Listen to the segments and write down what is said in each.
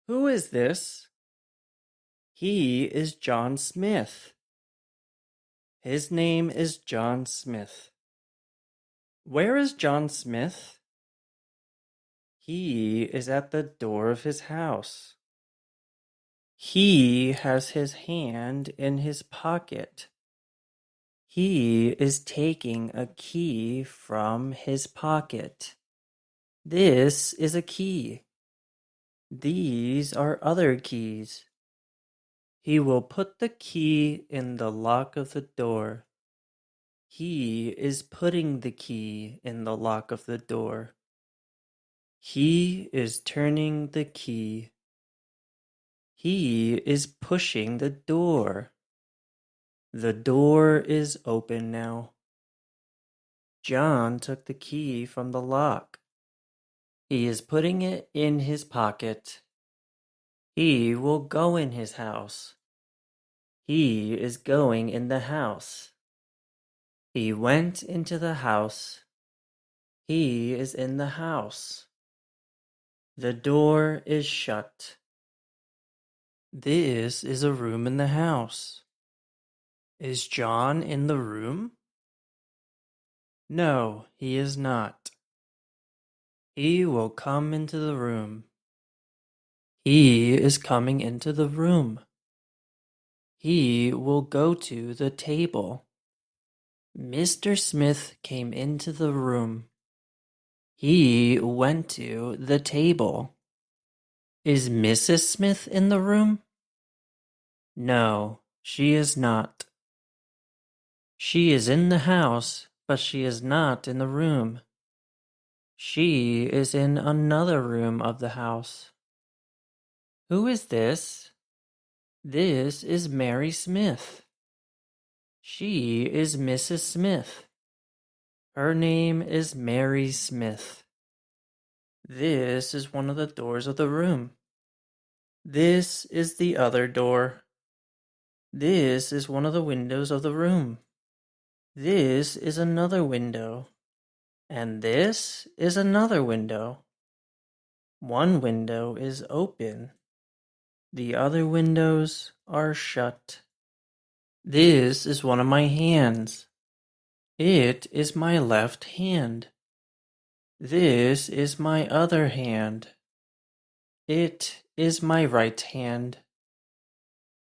Who is this? He is John Smith. His name is John Smith. Where is John Smith? He is at the door of his house. He has his hand in his pocket. He is taking a key from his pocket. This is a key. These are other keys. He will put the key in the lock of the door. He is putting the key in the lock of the door. He is turning the key. He is pushing the door. The door is open now. John took the key from the lock. He is putting it in his pocket. He will go in his house. He is going in the house. He went into the house. He is in the house. The door is shut. This is a room in the house. Is John in the room? No, he is not. He will come into the room. He is coming into the room. He will go to the table. Mr. Smith came into the room. He went to the table. Is Mrs. Smith in the room? No, she is not. She is in the house, but she is not in the room. She is in another room of the house. Who is this? This is Mary Smith. She is Mrs. Smith. Her name is Mary Smith. This is one of the doors of the room. This is the other door. This is one of the windows of the room. This is another window. And this is another window. One window is open. The other windows are shut. This is one of my hands. It is my left hand. This is my other hand. It is my right hand.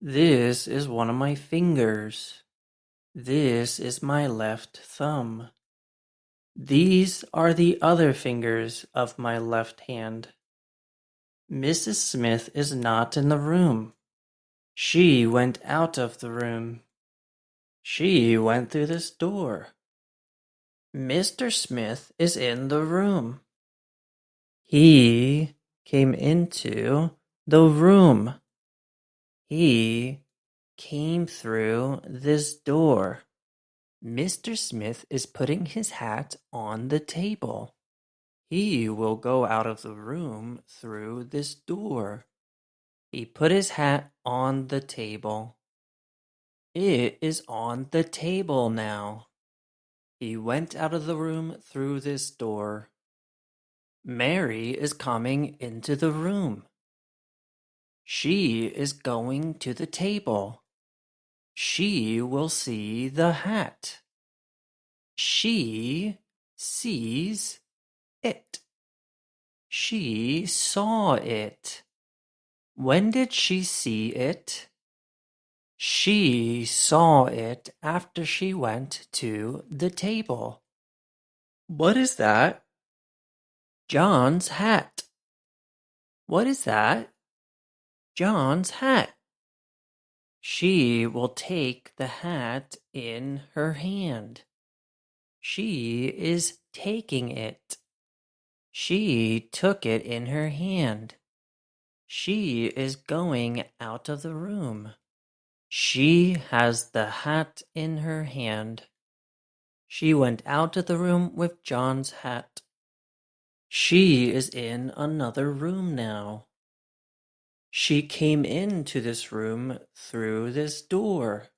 This is one of my fingers. This is my left thumb. These are the other fingers of my left hand. Mrs. Smith is not in the room. She went out of the room. She went through this door. Mr. Smith is in the room. He came into the room. He came through this door. Mr. Smith is putting his hat on the table. He will go out of the room through this door. He put his hat on the table. It is on the table now. He went out of the room through this door. Mary is coming into the room. She is going to the table. She will see the hat. She sees it. She saw it. When did she see it? She saw it after she went to the table. What is that? John's hat. What is that? John's hat. She will take the hat in her hand. She is taking it. She took it in her hand. She is going out of the room. She has the hat in her hand. She went out of the room with John's hat. She is in another room now. She came into this room through this door.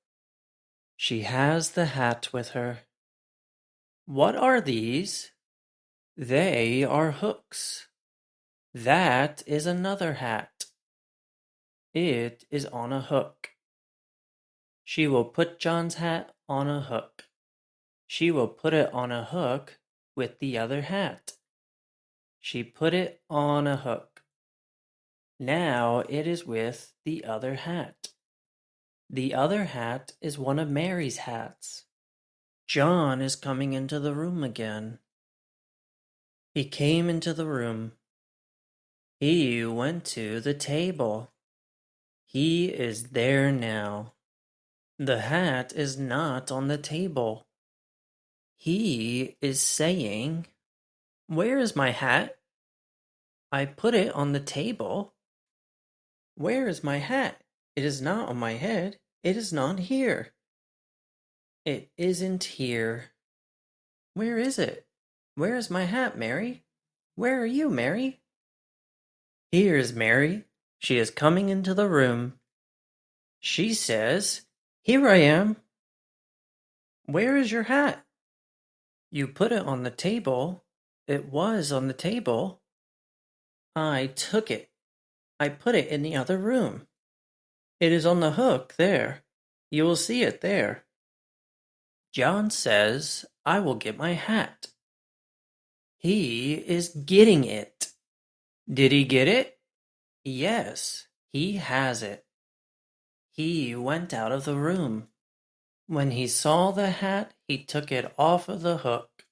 She has the hat with her. What are these? They are hooks. That is another hat. It is on a hook. She will put John's hat on a hook. She will put it on a hook with the other hat. She put it on a hook. Now it is with the other hat. The other hat is one of Mary's hats. John is coming into the room again. He came into the room. He went to the table. He is there now. The hat is not on the table. He is saying, "Where is my hat? I put it on the table. Where is my hat? It is not on my head. It is not here. It isn't here. Where is it? Where is my hat, Mary? Where are you, Mary?" Here is Mary. She is coming into the room. She says, "Here I am." "Where is your hat?" "You put it on the table. It was on the table." "I took it. I put it in the other room. It is on the hook there. You will see it there." John says, "I will get my hat." He is getting it. Did he get it? Yes, he has it. He went out of the room. When he saw the hat, he took it off of the hook.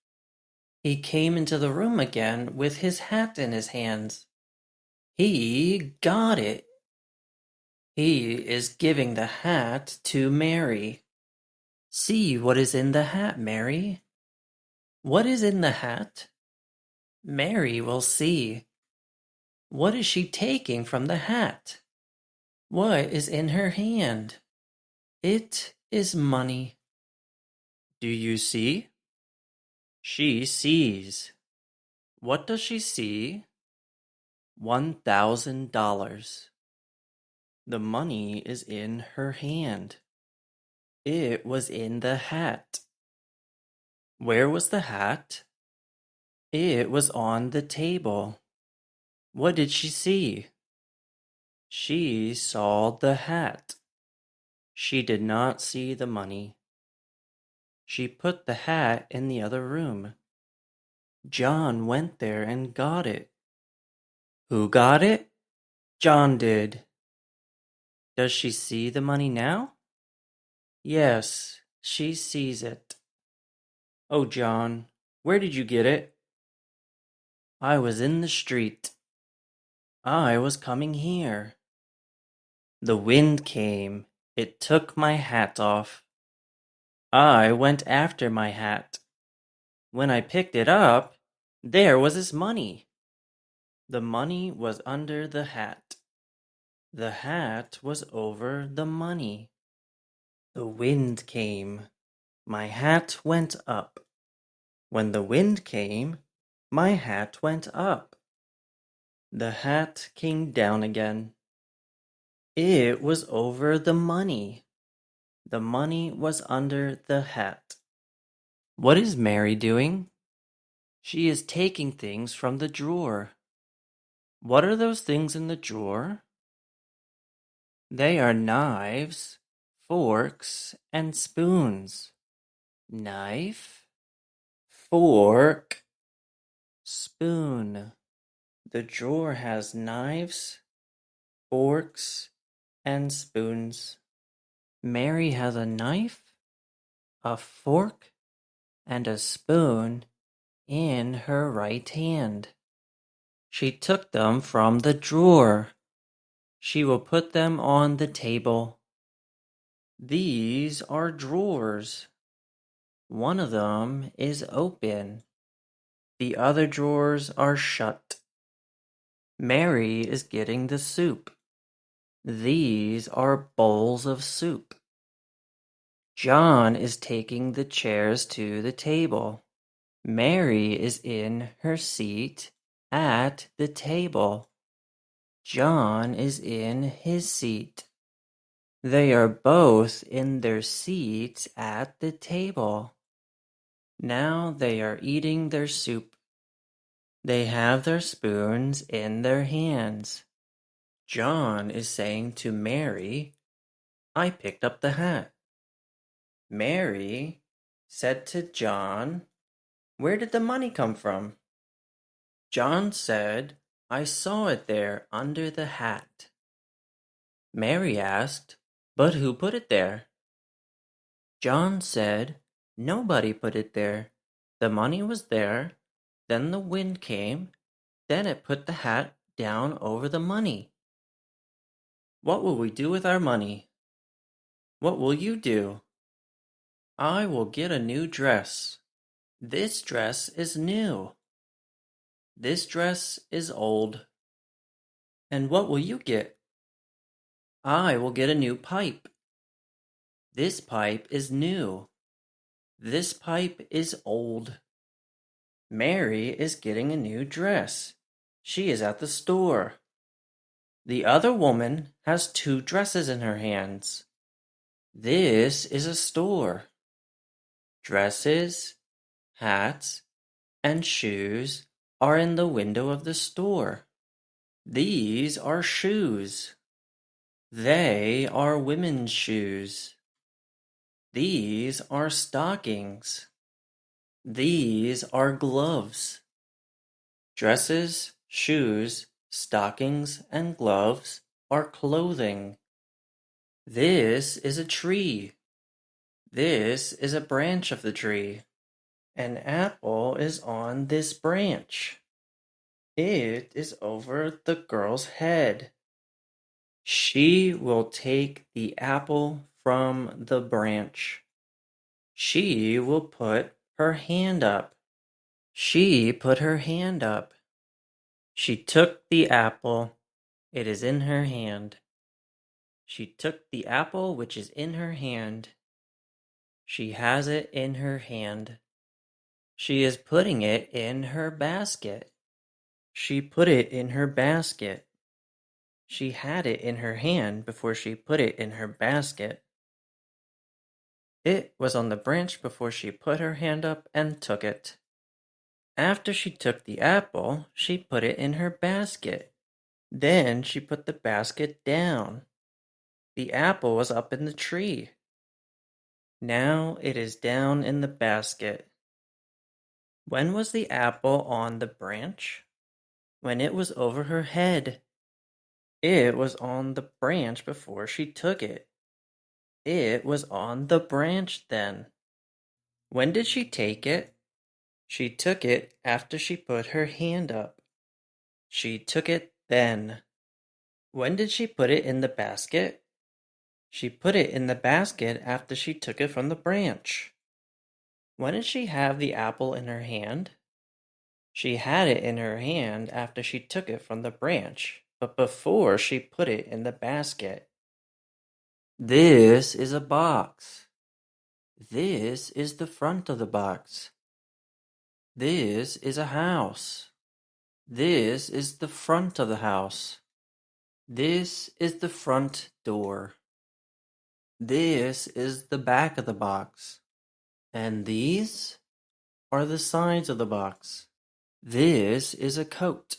He came into the room again with his hat in his hands. He got it. He is giving the hat to Mary. See what is in the hat, Mary. What is in the hat? Mary will see. What is she taking from the hat? What is in her hand? It is money. Do you see? She sees. What does she see? $1,000. The money is in her hand. It was in the hat. Where was the hat? It was on the table. What did she see? She saw the hat. She did not see the money. She put the hat in the other room. John went there and got it. Who got it? John did. Does she see the money now? Yes, she sees it. Oh, John, where did you get it? I was in the street. I was coming here. The wind came. It took my hat off. I went after my hat. When I picked it up, there was his money. The money was under the hat. The hat was over the money. The wind came. My hat went up. When the wind came, my hat went up. The hat came down again. It was over the money. The money was under the hat. What is Mary doing? She is taking things from the drawer. What are those things in the drawer? They are knives, forks, and spoons. Knife, fork, spoon. The drawer has knives, forks, and spoons. Mary has a knife, a fork, and a spoon in her right hand. She took them from the drawer. She will put them on the table. These are drawers. One of them is open. The other drawers are shut. Mary is getting the soup. These are bowls of soup. John is taking the chairs to the table. Mary is in her seat at the table. John is in his seat. They are both in their seats at the table. Now they are eating their soup. They have their spoons in their hands. John is saying to Mary, I picked up the hat. Mary said to John, where did the money come from? John said, I saw it there under the hat. Mary asked, but who put it there? John said, nobody put it there. The money was there, then the wind came, then it put the hat down over the money. What will we do with our money? What will you do? I will get a new dress. This dress is new. This dress is old. And what will you get? I will get a new pipe. This pipe is new. This pipe is old. Mary is getting a new dress. She is at the store. The other woman has 2 dresses in her hands. This is a store. Dresses, hats, and shoes are in the window of the store. These are shoes. They are women's shoes. These are stockings. These are gloves. Dresses, shoes, stockings, and gloves are clothing. This is a tree. This is a branch of the tree. An apple is on this branch. It is over the girl's head. She will take the apple from the branch. She will put her hand up. She put her hand up. She took the apple. It is in her hand. She took the apple which is in her hand. She has it in her hand. She is putting it in her basket. She put it in her basket. She had it in her hand before she put it in her basket. It was on the branch before she put her hand up and took it. After she took the apple, she put it in her basket. Then she put the basket down. The apple was up in the tree. Now it is down in the basket. When was the apple on the branch? When it was over her head. It was on the branch before she took it. It was on the branch then. When did she take it? She took it after she put her hand up. She took it then. When did she put it in the basket? She put it in the basket after she took it from the branch. When did she have the apple in her hand? She had it in her hand after she took it from the branch, but before she put it in the basket. This is a box. This is the front of the box. This is a house. This is the front of the house. This is the front door. This is the back of the box. And these are the sides of the box. This is a coat.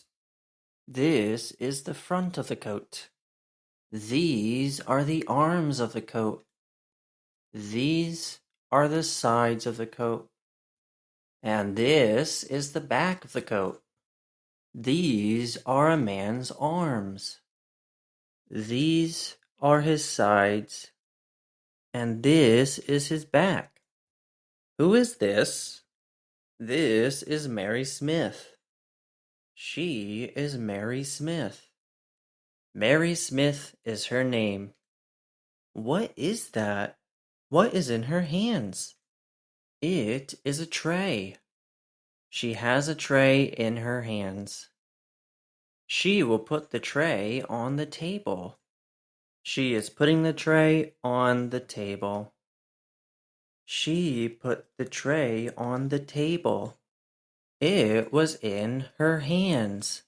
This is the front of the coat. These are the arms of the coat. These are the sides of the coat. And this is the back of the coat. These are a man's arms. These are his sides. And this is his back. Who is this? This is Mary Smith. She is Mary Smith. Mary Smith is her name. What is that? What is in her hands? It is a tray. She has a tray in her hands. She will put the tray on the table. She is putting the tray on the table. She put the tray on the table. It was in her hands.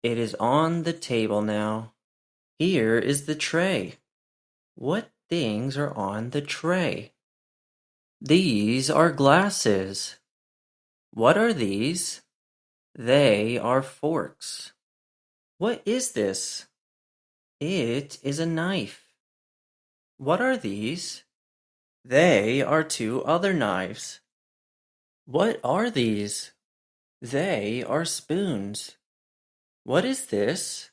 It is on the table now. Here is the tray. What things are on the tray? These are glasses. What are these? They are forks. What is this? It is a knife. What are these? They are two other knives. What are these? They are spoons. What is this?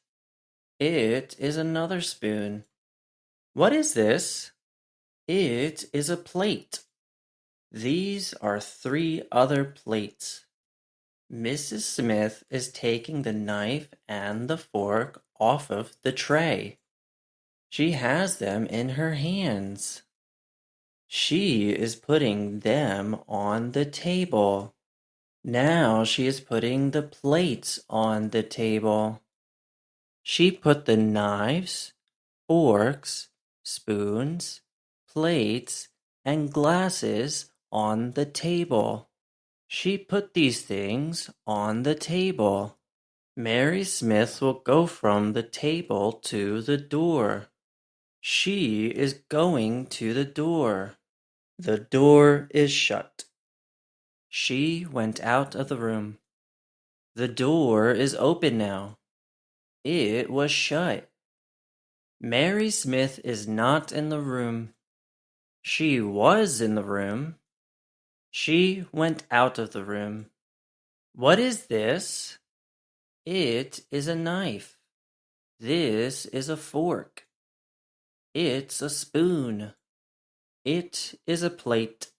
It is another spoon. What is this? It is a plate. These are three other plates. Mrs. Smith is taking the knife and the fork off of the tray. She has them in her hands. She is putting them on the table. Now she is putting the plates on the table. She put the knives, forks, spoons, plates, and glasses on the table. She put these things on the table. Mary Smith will go from the table to the door. She is going to the door. The door is shut. She went out of the room. The door is open now. It was shut. Mary Smith is not in the room. She was in the room. She went out of the room. What is this? It is a knife. This is a fork. It's a spoon. It is a plate.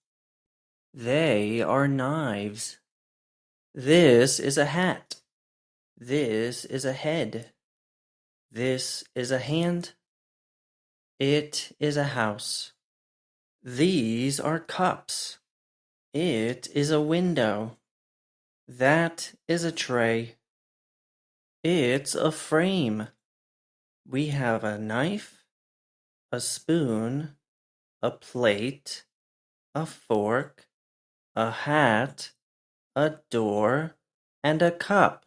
They are knives. This is a hat. This is a head. This is a hand. It is a house. These are cups. It is a window. That is a tray. It's a frame. We have a knife, a spoon, a plate, a fork, a hat, a door, and a cup.